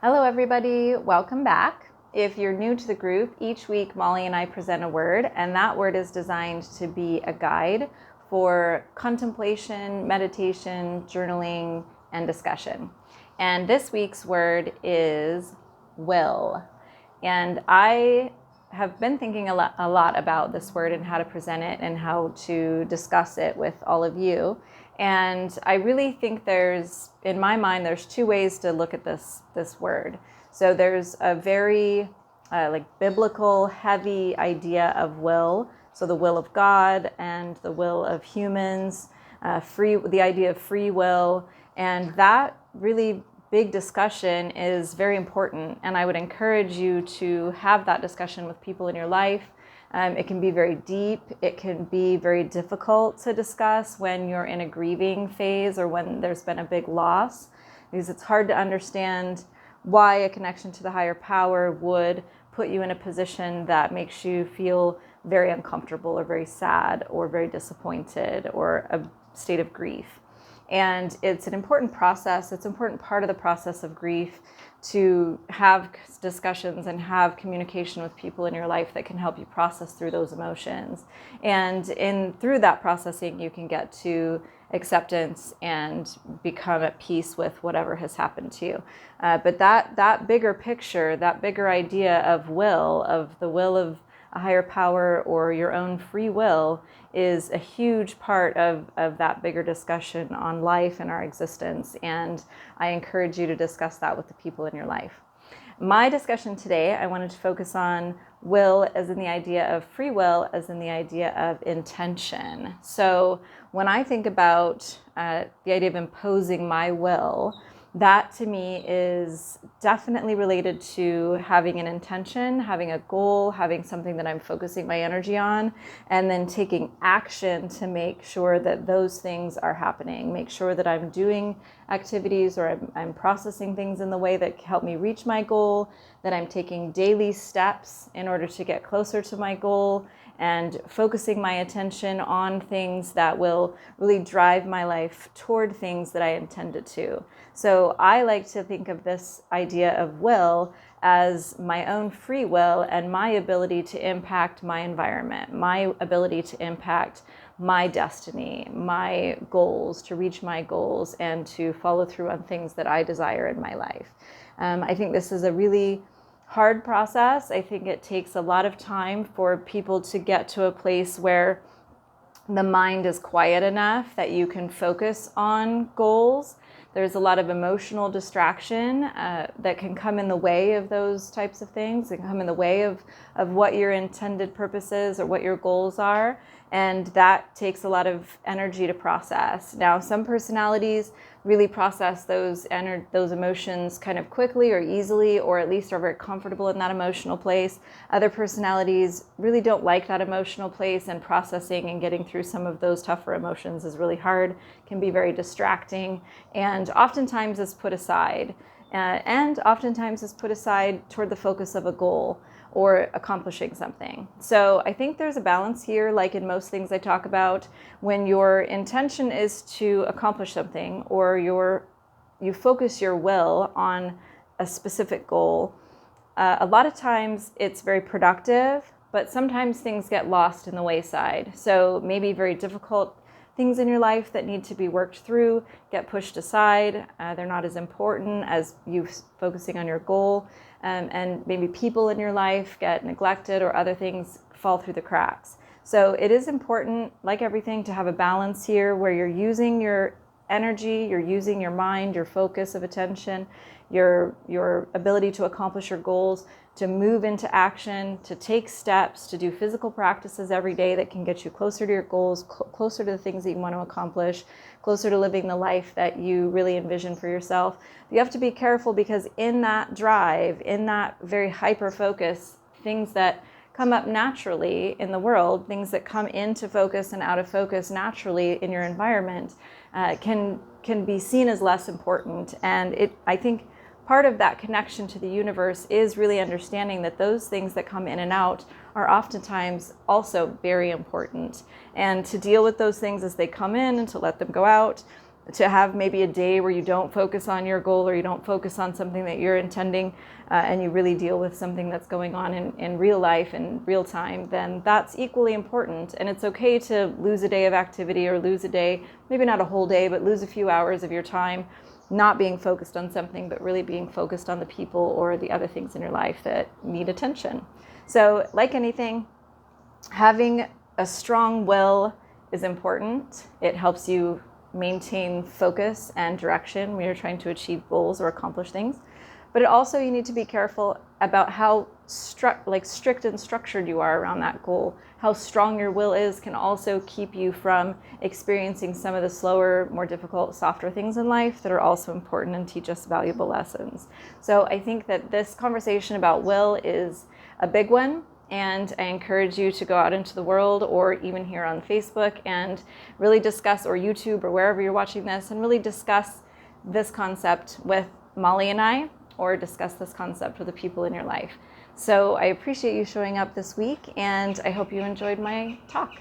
Hello everybody, welcome back. If you're new to the group, each week Molly and I present a word, and that word is designed to be a guide for contemplation, meditation, journaling, and discussion. And this week's word is will. And I have been thinking a lot about this word and how to present it and how to discuss it with all of you. And I really think in my mind, there's two ways to look at this word. So there's a very biblical, heavy idea of will. So the will of God and the will of humans, the idea of free will, and that really big discussion is very important, and I would encourage you to have that discussion with people in your life. It can be very deep. It can be very difficult to discuss when you're in a grieving phase or when there's been a big loss, because it's hard to understand why a connection to the higher power would put you in a position that makes you feel very uncomfortable or very sad or very disappointed or a state of grief. And it's an important process. It's an important part of the process of grief to have discussions and have communication with people in your life that can help you process through those emotions. And through that processing, you can get to acceptance and become at peace with whatever has happened to you. But that bigger picture, that bigger idea of the will of a higher power or your own free will, is a huge part of that bigger discussion on life and our existence. And I encourage you to discuss that with the people in your life. My discussion today, I wanted to focus on will as in the idea of free will, as in the idea of intention. So when I think about the idea of imposing my will, that to me is definitely related to having an intention, having a goal, having something that I'm focusing my energy on, and then taking action to make sure that those things are happening. Make sure that I'm doing activities or I'm processing things in the way that help me reach my goal, that I'm taking daily steps in order to get closer to my goal, and focusing my attention on things that will really drive my life toward things that I intended to. So I like to think of this idea of will as my own free will and my ability to impact my environment, my ability to impact my destiny, my goals, to reach my goals, and to follow through on things that I desire in my life. I think this is a really hard process. I think it takes a lot of time for people to get to a place where the mind is quiet enough that you can focus on goals. There's a lot of emotional distraction that can come in the way of those types of things. It can come in the way of what your intended purpose is or what your goals are. And that takes a lot of energy to process. Now, some personalities really process those emotions kind of quickly or easily, or at least are very comfortable in that emotional place. Other personalities really don't like that emotional place, and processing and getting through some of those tougher emotions is really hard, can be very distracting, and oftentimes is put aside. And oftentimes is put aside toward the focus of a goal or accomplishing something. So I think there's a balance here, like in most things I talk about. When your intention is to accomplish something, or you focus your will on a specific goal, a lot of times it's very productive, but sometimes things get lost in the wayside. So maybe very difficult things in your life that need to be worked through get pushed aside. They're not as important as you focusing on your goal. And maybe people in your life get neglected, or other things fall through the cracks. So it is important, like everything, to have a balance here where you're using your energy, you're using your mind, your focus of attention, your ability to accomplish your goals, to move into action, to take steps, to do physical practices every day that can get you closer to your goals, closer to the things that you want to accomplish, closer to living the life that you really envision for yourself. You have to be careful, because in that drive, in that very hyper focus, things that come up naturally in the world, things that come into focus and out of focus naturally in your environment, can be seen as less important. And I think part of that connection to the universe is really understanding that those things that come in and out are oftentimes also very important. And to deal with those things as they come in and to let them go out, to have maybe a day where you don't focus on your goal or you don't focus on something that you're intending and you really deal with something that's going on in real life in real time, then that's equally important. And it's okay to lose a day of activity or lose a day, maybe not a whole day, but lose a few hours of your time not being focused on something, but really being focused on the people or the other things in your life that need attention. So like anything, having a strong will is important. It helps you maintain focus and direction when you're trying to achieve goals or accomplish things. But also you need to be careful about how strict and structured you are around that goal. How strong your will is can also keep you from experiencing some of the slower, more difficult, softer things in life that are also important and teach us valuable lessons. So I think that this conversation about will is a big one. And I encourage you to go out into the world or even here on Facebook and really discuss, or YouTube or wherever you're watching this, and really discuss this concept with Molly and I, or discuss this concept with the people in your life. So I appreciate you showing up this week, and I hope you enjoyed my talk.